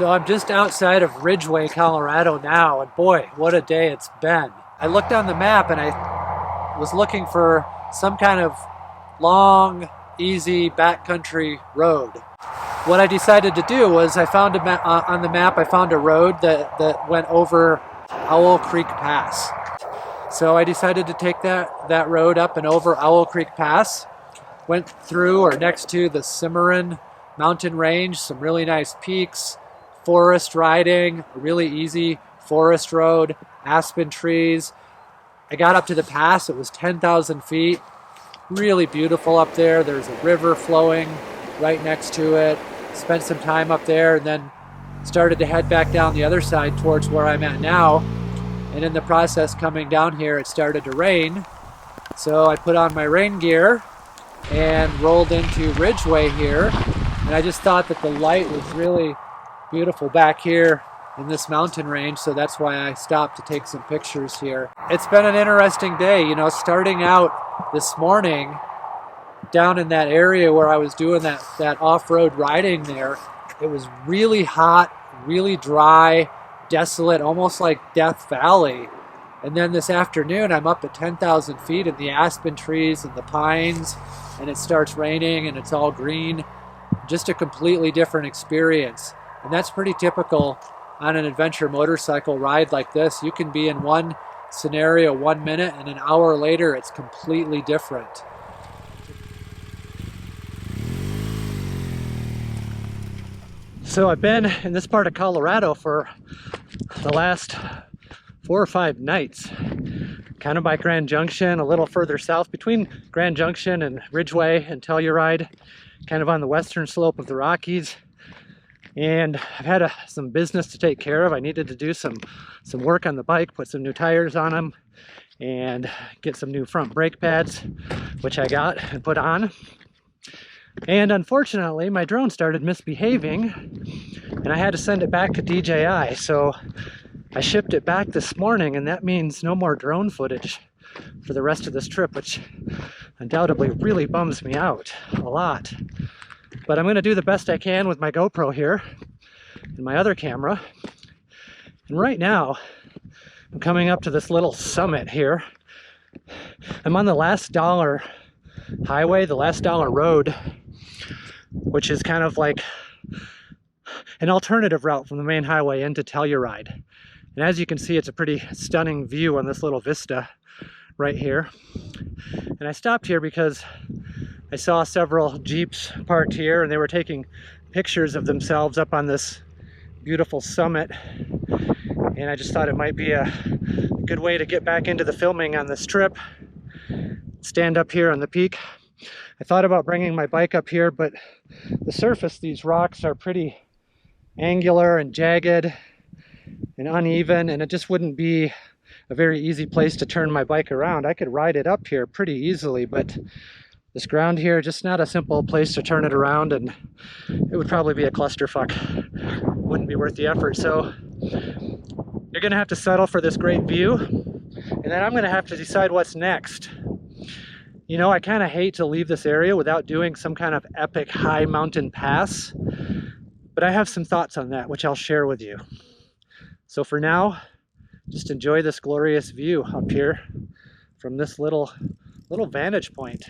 So I'm just outside of Ridgway, Colorado now, and boy, what a day it's been. I looked on the map and I was looking for some kind of long, easy backcountry road. What I decided to do was I found on the map I found a road that went over Owl Creek Pass. So I decided to take that road up and over Owl Creek Pass. Went through or next to the Cimarron mountain range, some really nice peaks, forest riding, a really easy forest road, aspen trees. I got up to the pass, it was 10,000 feet, really beautiful up there. There's a river flowing right next to it. Spent some time up there and then started to head back down the other side towards where I'm at now. And in the process coming down here, it started to rain. So I put on my rain gear and rolled into Ridgway here. And I just thought that the light was really beautiful back here in this mountain range, so that's why I stopped to take some pictures here. It's been an interesting day, you know, starting out this morning down in that area where I was doing that off-road riding there. It was really hot, really dry, desolate, almost like Death Valley. And then this afternoon I'm up at 10,000 feet in the aspen trees and the pines, and it starts raining and it's all green. Just a completely different experience. And that's pretty typical on an adventure motorcycle ride like this. You can be in one scenario 1 minute and an hour later it's completely different. So I've been in this part of Colorado for the last 4 or 5 nights, kind of by Grand Junction, a little further south between Grand Junction and Ridgway and Telluride, kind of on the western slope of the Rockies. And I've had some business to take care of. I needed to do some work on the bike, put some new tires on them, and get some new front brake pads, which I got and put on. And unfortunately, my drone started misbehaving, and I had to send it back to DJI. So I shipped it back this morning, and that means no more drone footage for the rest of this trip, which undoubtedly really bums me out a lot. But I'm going to do the best I can with my GoPro here and my other camera. And right now, I'm coming up to this little summit here. I'm on the last dollar highway, the last dollar road, which is kind of like an alternative route from the main highway into Telluride. And as you can see, it's a pretty stunning view on this little vista right here. And I stopped here because I saw several Jeeps parked here and they were taking pictures of themselves up on this beautiful summit. And I just thought it might be a good way to get back into the filming on this trip. Stand up here on the peak. I thought about bringing my bike up here, but the surface, these rocks are pretty angular and jagged and uneven, and it just wouldn't be a very easy place to turn my bike around. I could ride it up here pretty easily, but this ground here, just not a simple place to turn it around, and it would probably be a clusterfuck. Wouldn't be worth the effort. So you're gonna have to settle for this great view, and then I'm gonna have to decide what's next. You know, I kind of hate to leave this area without doing some kind of epic high mountain pass, but I have some thoughts on that, which I'll share with you. So for now, just enjoy this glorious view up here from this little vantage point.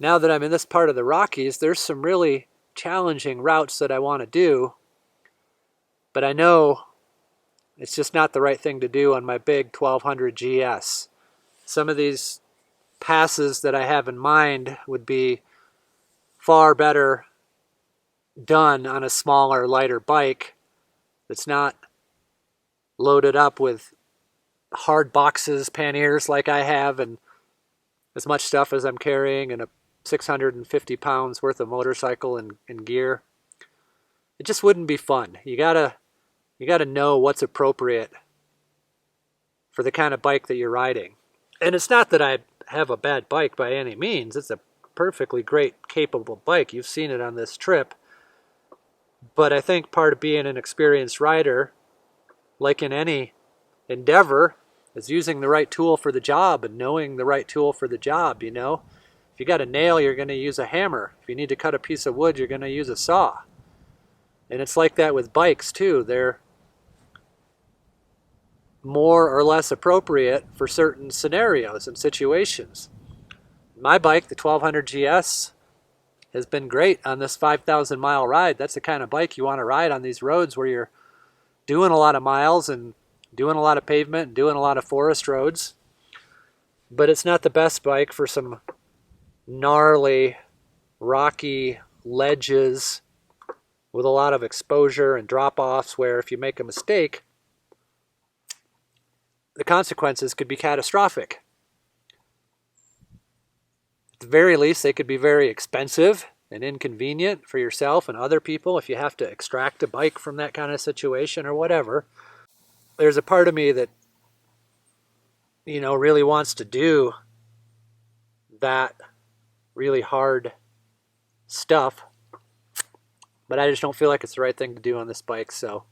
Now that I'm in this part of the Rockies, there's some really challenging routes that I want to do, but I know it's just not the right thing to do on my big 1200 GS. Some of these passes that I have in mind would be far better done on a smaller, lighter bike that's not loaded up with hard boxes, panniers like I have, and as much stuff as I'm carrying and a 650 pounds worth of motorcycle and gear. It just wouldn't be fun. You gotta know what's appropriate for the kind of bike that you're riding. And it's not that I have a bad bike by any means. It's a perfectly great, capable bike. You've seen it on this trip. But I think part of being an experienced rider, like in any endeavor, is using the right tool for the job and knowing the right tool for the job, you know? If you got a nail, you're going to use a hammer. If you need to cut a piece of wood, you're going to use a saw. And it's like that with bikes too. They're more or less appropriate for certain scenarios and situations. My bike, the 1200 GS, has been great on this 5,000 mile ride. That's the kind of bike you want to ride on these roads where you're doing a lot of miles and doing a lot of pavement and doing a lot of forest roads. But it's not the best bike for some gnarly, rocky ledges with a lot of exposure and drop-offs where if you make a mistake, the consequences could be catastrophic. At the very least, they could be very expensive and inconvenient for yourself and other people if you have to extract a bike from that kind of situation or whatever. There's a part of me that, you know, really wants to do that really hard stuff, but I just don't feel like it's the right thing to do on this bike, so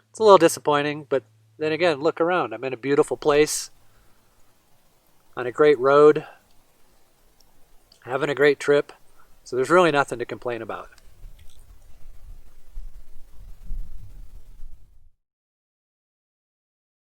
it's a little disappointing. But then again, look around. I'm in a beautiful place, on a great road, having a great trip, so there's really nothing to complain about.